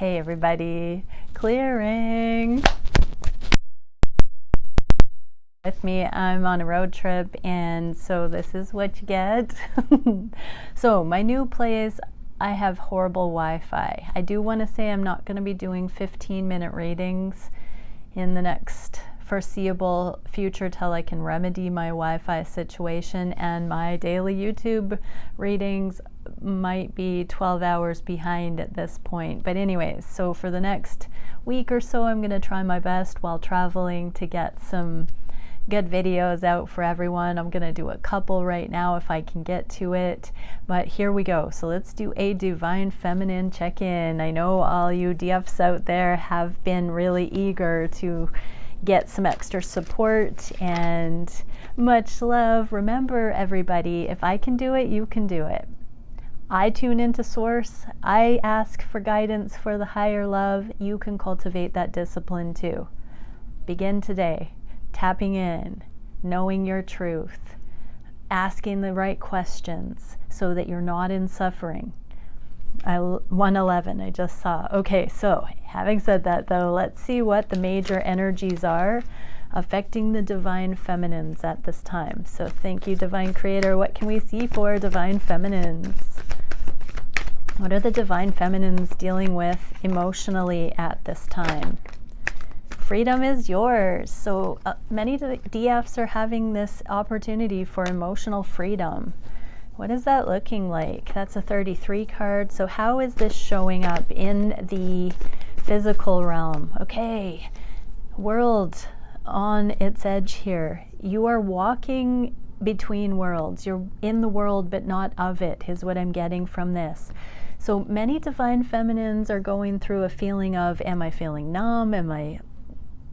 Hey everybody, clearing. With me, I'm on a road trip, and so this is what you get. So my new place, I have horrible Wi-Fi. I do want to say I'm not going to be doing 15-minute readings in the next foreseeable future till I can remedy my Wi-Fi situation, and my daily YouTube readings might be 12 hours behind at this point. But anyways, so for the next week or so, I'm going to try my best while traveling to get some good videos out for everyone. I'm going to do a couple right now if I can get to it, but here we go. So let's do a Divine Feminine check-in. I know all you DFs out there have been really eager to get some extra support and much love. Remember everybody, if I can do it, you can do it. I tune into source, I ask for guidance for the higher love. You can cultivate that discipline too. Begin today, tapping in, knowing your truth, asking the right questions so that you're not in suffering. 111 I just saw. Okay, so having said that though, let's see what the major energies are affecting the Divine Feminines at this time. So thank you, Divine Creator. What can we see for Divine Feminines? What are the Divine Feminines dealing with emotionally at this time? Freedom is yours. So many DFs are having this opportunity for emotional freedom. What is that looking like? That's a 33 card. So how is this showing up in the physical realm? Okay, world on its edge here. You are walking between worlds. You're in the world but not of it, is what I'm getting from this. So many Divine Feminines are going through a feeling of, am I feeling numb? Am I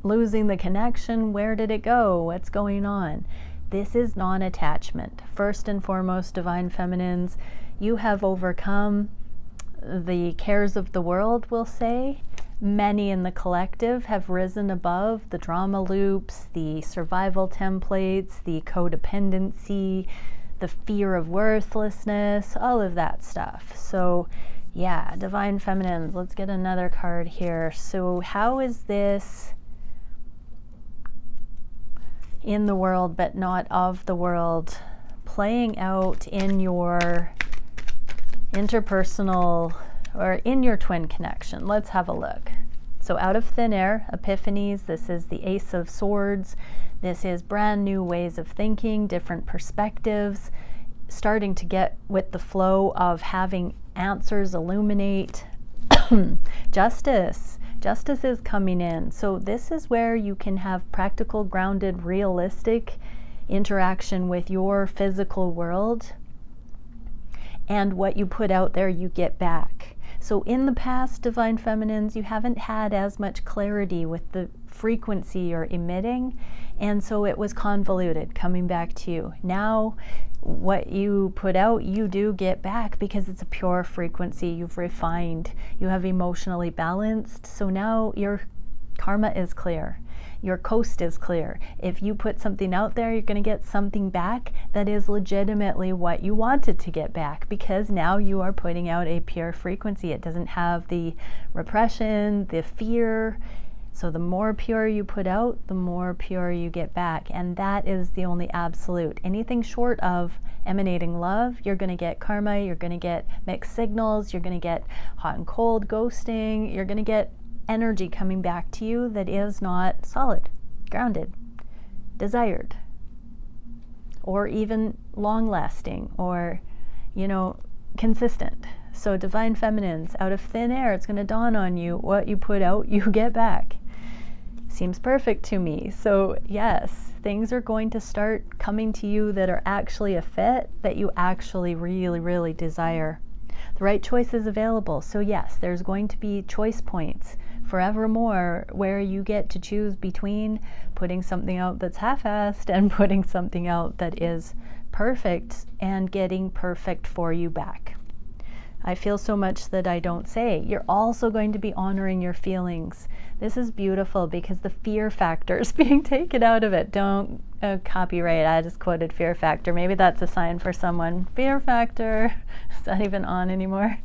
losing the connection? Where did it go? What's going on? This is non-attachment. First and foremost, Divine Feminines, you have overcome the cares of the world, we'll say. Many in the collective have risen above the drama loops, the survival templates, the codependency, the fear of worthlessness, all of that stuff. So yeah, Divine Feminines, let's get another card here. So how is this in the world but not of the world playing out in your interpersonal or in your twin connection? Let's have a look. So out of thin air, epiphanies, this is the Ace of Swords. This is brand new ways of thinking, different perspectives, starting to get with the flow of having answers illuminate. Justice is coming in. So this is where you can have practical, grounded, realistic interaction with your physical world, and what you put out there you get back. So in the past, Divine Feminines, you haven't had as much clarity with the frequency you're emitting, and so it was convoluted coming back to you. Now what you put out, you do get back because it's a pure frequency. You've refined, you have emotionally balanced, so now your karma is clear, your coast is clear. If you put something out there, you're going to get something back that is legitimately what you wanted to get back, because now you are putting out a pure frequency. It doesn't have the repression, the fear. So the more pure you put out, the more pure you get back. And that is the only absolute. Anything short of emanating love, you're going to get karma, you're going to get mixed signals, you're going to get hot and cold ghosting, you're going to get energy coming back to you that is not solid, grounded, desired, or even long-lasting, or, you know, consistent. So Divine Feminines, out of thin air, it's going to dawn on you, what you put out, you get back. Seems perfect to me. So yes, things are going to start coming to you that are actually a fit, that you actually really, really desire. The right choice is available. So yes, there's going to be choice points forevermore where you get to choose between putting something out that's half-assed and putting something out that is perfect and getting perfect for you back. I feel so much that I don't say. You're also going to be honoring your feelings. This is beautiful because the fear factor is being taken out of it. Don't copyright, I just quoted fear factor. Maybe that's a sign for someone. Fear factor, is that even on anymore?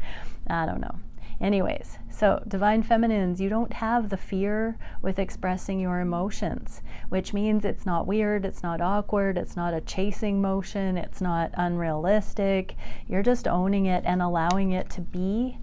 I don't know. Anyways, so Divine Feminines, you don't have the fear with expressing your emotions, which means it's not weird, it's not awkward, it's not a chasing motion, it's not unrealistic. You're just owning it and allowing it to be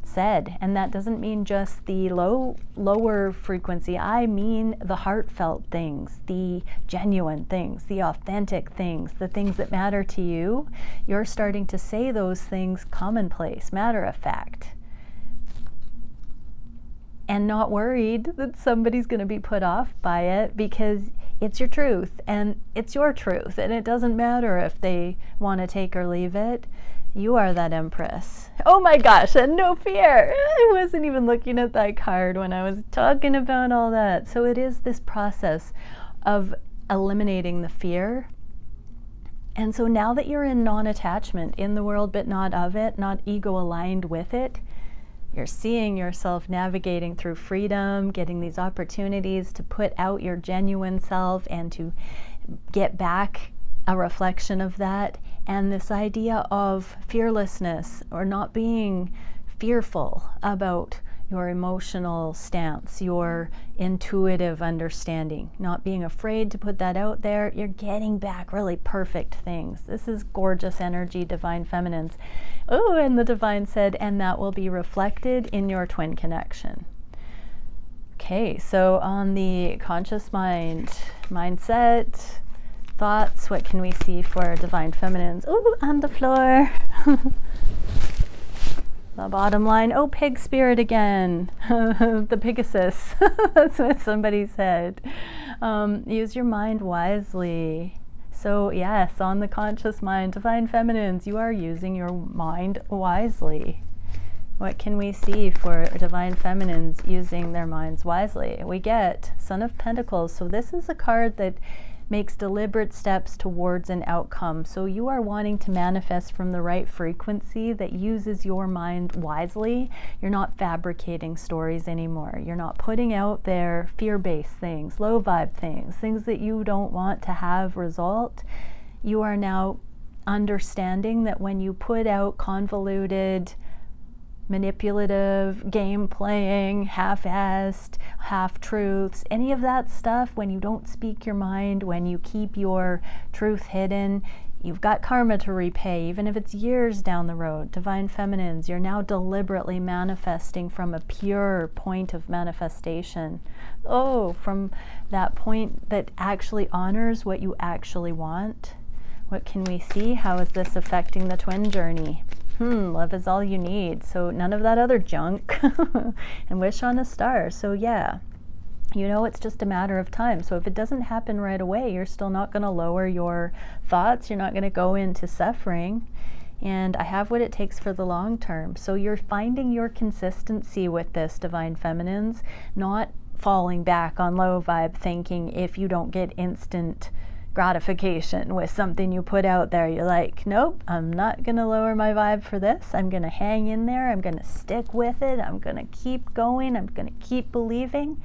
said. And that doesn't mean just the lower frequency. I mean the heartfelt things, the genuine things, the authentic things, the things that matter to you. You're starting to say those things commonplace, matter of fact, and not worried that somebody's going to be put off by it, because it's your truth and it's your truth, and it doesn't matter if they want to take or leave it. You are that Empress. Oh my gosh, and no fear. I wasn't even looking at that card when I was talking about all that. So it is this process of eliminating the fear. And so now that you're in non-attachment, in the world but not of it, not ego aligned with it, you're seeing yourself navigating through freedom, getting these opportunities to put out your genuine self and to get back a reflection of that. And this idea of fearlessness, or not being fearful about your emotional stance, your intuitive understanding, not being afraid to put that out there. You're getting back really perfect things. This is gorgeous energy, Divine Feminines. Oh, and the Divine said, and that will be reflected in your twin connection. Okay, so on the conscious mind, mindset, thoughts, what can we see for Divine Feminines? Oh, on the floor. The bottom line, oh, pig spirit again. The Pegasus. That's what somebody said. Use your mind wisely. So yes, on the conscious mind, Divine Feminines, you are using your mind wisely. What can we see for Divine Feminines using their minds wisely? We get Son of Pentacles. So this is a card that makes deliberate steps towards an outcome. So you are wanting to manifest from the right frequency that uses your mind wisely. You're not fabricating stories anymore. You're not putting out there fear-based things, low vibe things, things that you don't want to have result. You are now understanding that when you put out convoluted, manipulative, game playing, half-assed, half-truths, any of that stuff, when you don't speak your mind, when you keep your truth hidden, you've got karma to repay, even if it's years down the road. Divine Feminines, you're now deliberately manifesting from a pure point of manifestation. Oh, from that point that actually honors what you actually want. What can we see? How is this affecting the twin journey? Love is all you need. So none of that other junk. And wish on a star. So yeah, you know, it's just a matter of time. So if it doesn't happen right away, you're still not going to lower your thoughts. You're not going to go into suffering. And I have what it takes for the long term. So you're finding your consistency with this, Divine Feminines, not falling back on low vibe thinking if you don't get instant gratification with something you put out there. You're like, nope, I'm not going to lower my vibe for this. I'm going to hang in there. I'm going to stick with it. I'm going to keep going. I'm going to keep believing.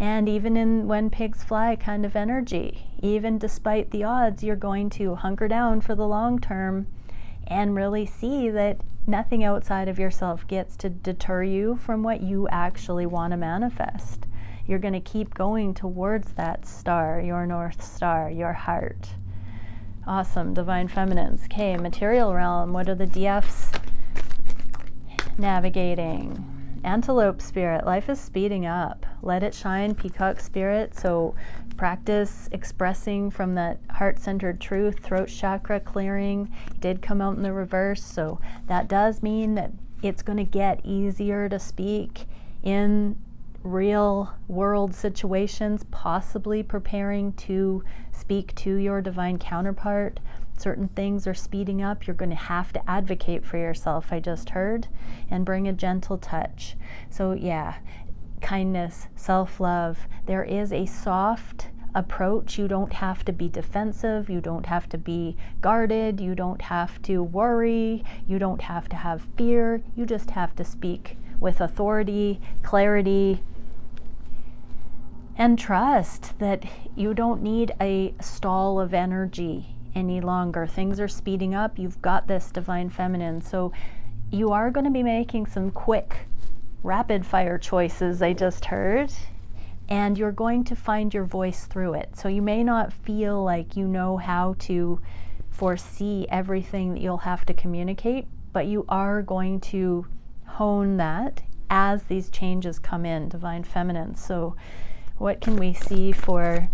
And even in when pigs fly kind of energy, even despite the odds, you're going to hunker down for the long term and really see that nothing outside of yourself gets to deter you from what you actually want to manifest. You're going to keep going towards that star, your North Star, your heart. Awesome, Divine Feminines. Okay, material realm. What are the DFs navigating? Antelope spirit. Life is speeding up. Let it shine, peacock spirit. So practice expressing from that heart-centered truth, throat chakra clearing. It did come out in the reverse. So that does mean that it's going to get easier to speak in real world situations, possibly preparing to speak to your divine counterpart. Certain things are speeding up. You're going to have to advocate for yourself, I just heard, and bring a gentle touch. So yeah, kindness, self-love. There is a soft approach. You don't have to be defensive. You don't have to be guarded. You don't have to worry. You don't have to have fear. You just have to speak with authority, clarity, and trust that you don't need a stall of energy any longer. Things are speeding up. You've got this, Divine Feminine. So you are going to be making some quick, rapid fire choices, I just heard, and you're going to find your voice through it. So you may not feel like you know how to foresee everything that you'll have to communicate, but you are going to hone that as these changes come in, Divine Feminine. So what can we see for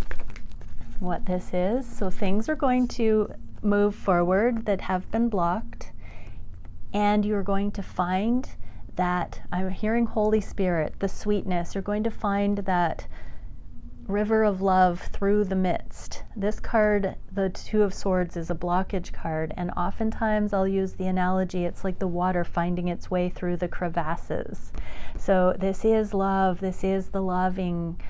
what this is? So things are going to move forward that have been blocked, and you're going to find that, I'm hearing Holy Spirit, the sweetness, you're going to find that river of love through the midst. This card, the Two of Swords, is a blockage card, and oftentimes I'll use the analogy, it's like the water finding its way through the crevasses. So this is love, this is the loving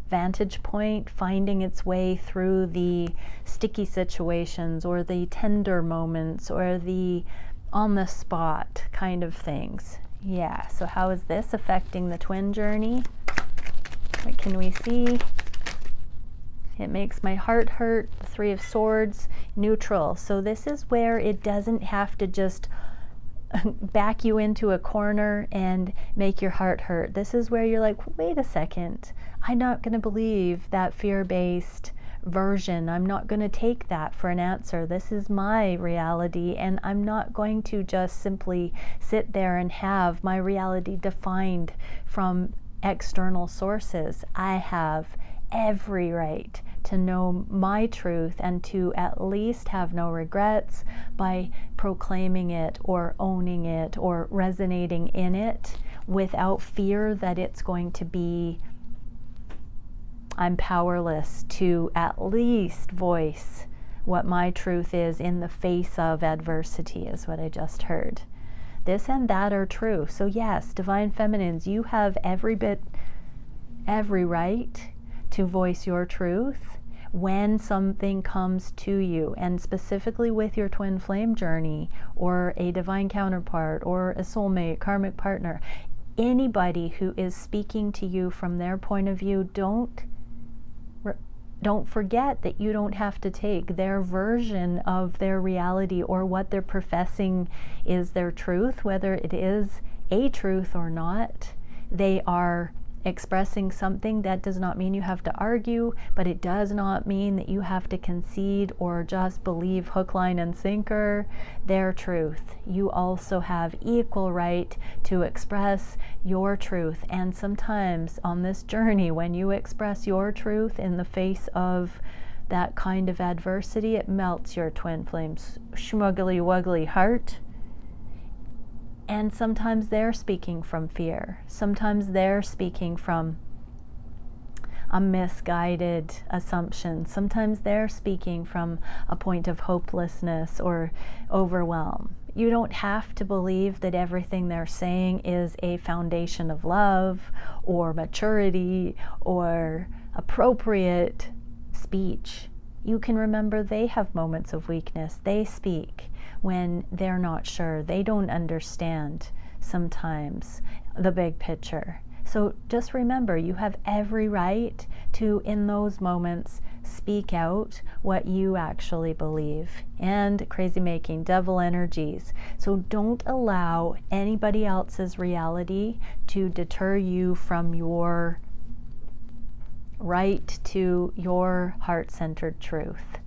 vantage point finding its way through the sticky situations or the tender moments or the on the spot kind of things. Yeah, so how is this affecting the twin journey? What can we see? It makes my heart hurt. The Three of Swords, neutral. So this is where it doesn't have to just back you into a corner and make your heart hurt. This is where you're like, wait a second, I'm not going to believe that fear-based version. I'm not going to take that for an answer. This is my reality, and I'm not going to just simply sit there and have my reality defined from external sources. I have every right to know my truth and to at least have no regrets by proclaiming it or owning it or resonating in it without fear that it's going to be, I'm powerless to at least voice what my truth is in the face of adversity, is what I just heard. This and that are true. So yes, Divine Feminines, you have every right to voice your truth when something comes to you, and specifically with your twin flame journey or a divine counterpart or a soulmate, karmic partner, anybody who is speaking to you from their point of view, don't forget that you don't have to take their version of their reality or what they're professing is their truth, whether it is a truth or not. They are expressing something. That does not mean you have to argue, but it does not mean that you have to concede or just believe hook, line, and sinker their truth. You also have equal right to express your truth. And sometimes on this journey, when you express your truth in the face of that kind of adversity, it melts your twin flame's schmuggly wuggly heart. And sometimes they're speaking from fear. Sometimes they're speaking from a misguided assumption. Sometimes they're speaking from a point of hopelessness or overwhelm. You don't have to believe that everything they're saying is a foundation of love or maturity or appropriate speech. You can remember they have moments of weakness. They speak when they're not sure. They don't understand sometimes the big picture. So just remember, you have every right to, in those moments, speak out what you actually believe. And crazy making, devil energies. So don't allow anybody else's reality to deter you from your right to your heart-centered truth.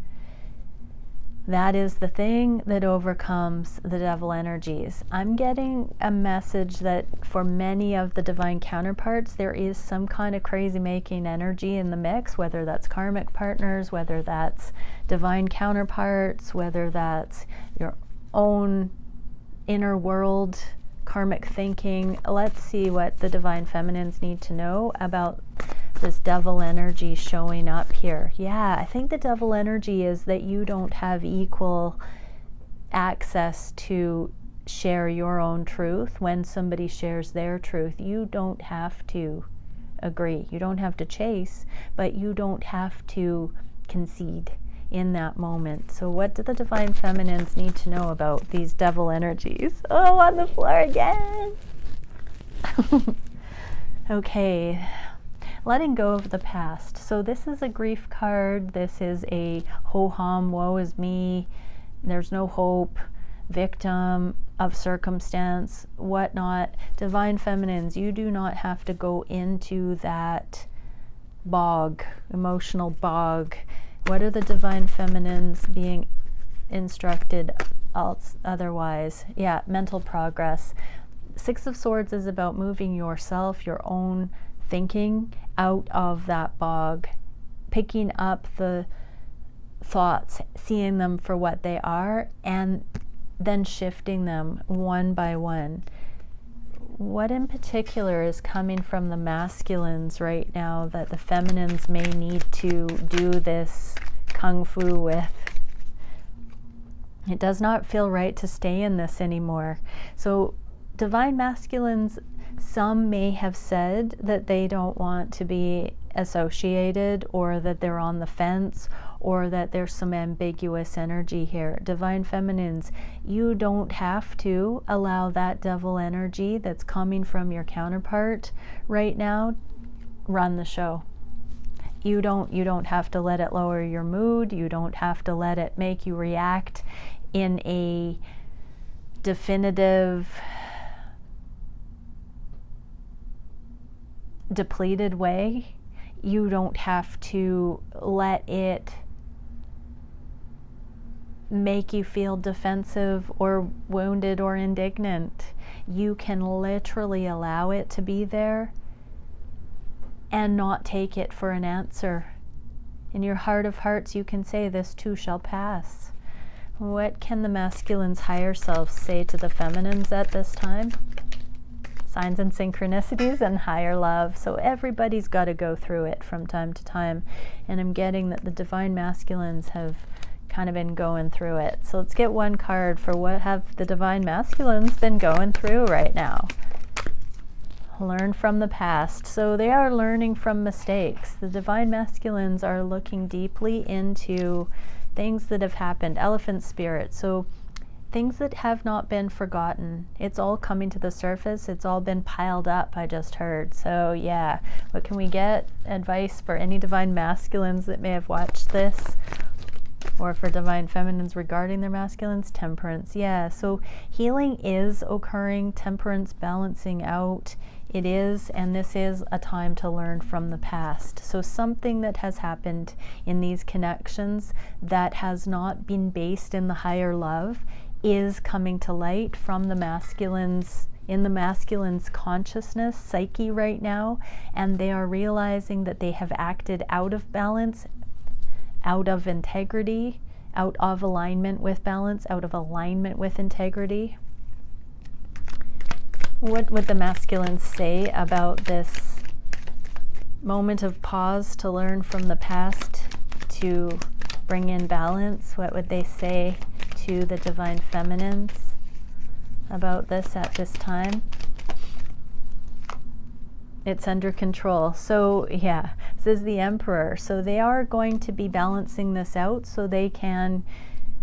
That is the thing that overcomes the devil energies. I'm getting a message that for many of the divine counterparts, there is some kind of crazy making energy in the mix, whether that's karmic partners, whether that's divine counterparts, whether that's your own inner world, karmic thinking. Let's see what the divine feminines need to know about this devil energy showing up here. Yeah, I think the devil energy is that you don't have equal access to share your own truth. When somebody shares their truth, you don't have to agree. You don't have to chase, but you don't have to concede in that moment. So what do the divine feminines need to know about these devil energies? Oh, on the floor again. Okay. Letting go of the past. So this is a grief card. This is a ho-hum, woe is me, there's no hope, victim. of circumstance, whatnot. Divine feminines, you do not have to go into that bog, emotional bog. What are the divine feminines being instructed otherwise? Yeah, mental progress. Six of Swords is about moving yourself, your own thinking out of that bog, picking up the thoughts, seeing them for what they are, and then shifting them one by one. What in particular is coming from the masculines right now that the feminines may need to do this kung fu with? It does not feel right to stay in this anymore. So divine masculines, some may have said that they don't want to be associated, or that they're on the fence, or that there's some ambiguous energy here. Divine feminines, you don't have to allow that devil energy that's coming from your counterpart right now run the show. You don't have to let it lower your mood. You don't have to let it make you react in a definitive, depleted way. You don't have to let it make you feel defensive or wounded or indignant. You can literally allow it to be there and not take it for an answer. In your heart of hearts, you can say, this too shall pass. What can the masculine's higher selves say to the feminines at this time? Signs and synchronicities and higher love. So everybody's got to go through it from time to time. And I'm getting that the divine masculines have kind of been going through it. So let's get one card for what have the divine masculines been going through right now. Learn from the past. So they are learning from mistakes. The divine masculines are looking deeply into things that have happened. Elephant spirit. So things that have not been forgotten. It's all coming to the surface. It's all been piled up, I just heard. So yeah, what can we get? Advice for any divine masculines that may have watched this, or for divine feminines regarding their masculines? Temperance. Yeah, so healing is occurring. Temperance, balancing out. It is, and this is a time to learn from the past. So something that has happened in these connections that has not been based in the higher love is coming to light from the masculines, in the masculine's consciousness, psyche right now, and they are realizing that they have acted out of balance, out of integrity, out of alignment with balance, out of alignment with integrity. What would the masculines say about this moment of pause to learn from the past to bring in balance? What would they say to the divine feminines about this at this time? It's under control. So yeah, this is the Emperor. So they are going to be balancing this out so they can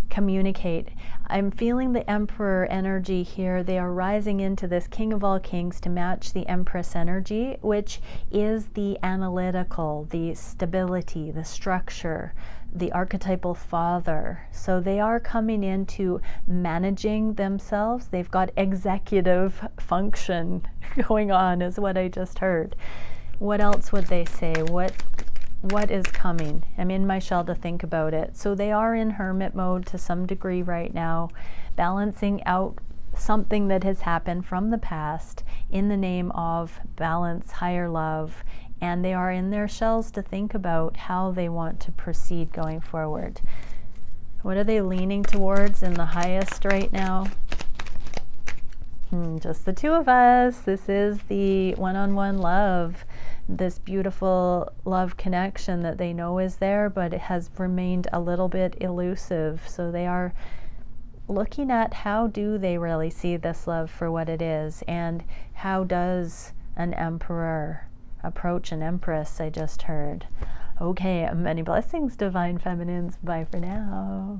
communicate. I'm feeling the Emperor energy here. They are rising into this King of all Kings to match the Empress energy, which is the analytical, the stability, the structure, the archetypal father. So they are coming into managing themselves. They've got executive function going on, is what I just heard. What else would they say? What is coming? I'm in my shell to think about it. So they are in hermit mode to some degree right now, balancing out something that has happened from the past in the name of balance, higher love, and they are in their shells to think about how they want to proceed going forward. What are they leaning towards in the highest right now? Just the two of us. This is the one-on-one love, this beautiful love connection that they know is there, but it has remained a little bit elusive. So they are looking at how do they really see this love for what it is, and how does an emperor approach an empress, I just heard. Okay, many blessings, divine feminines. Bye for now.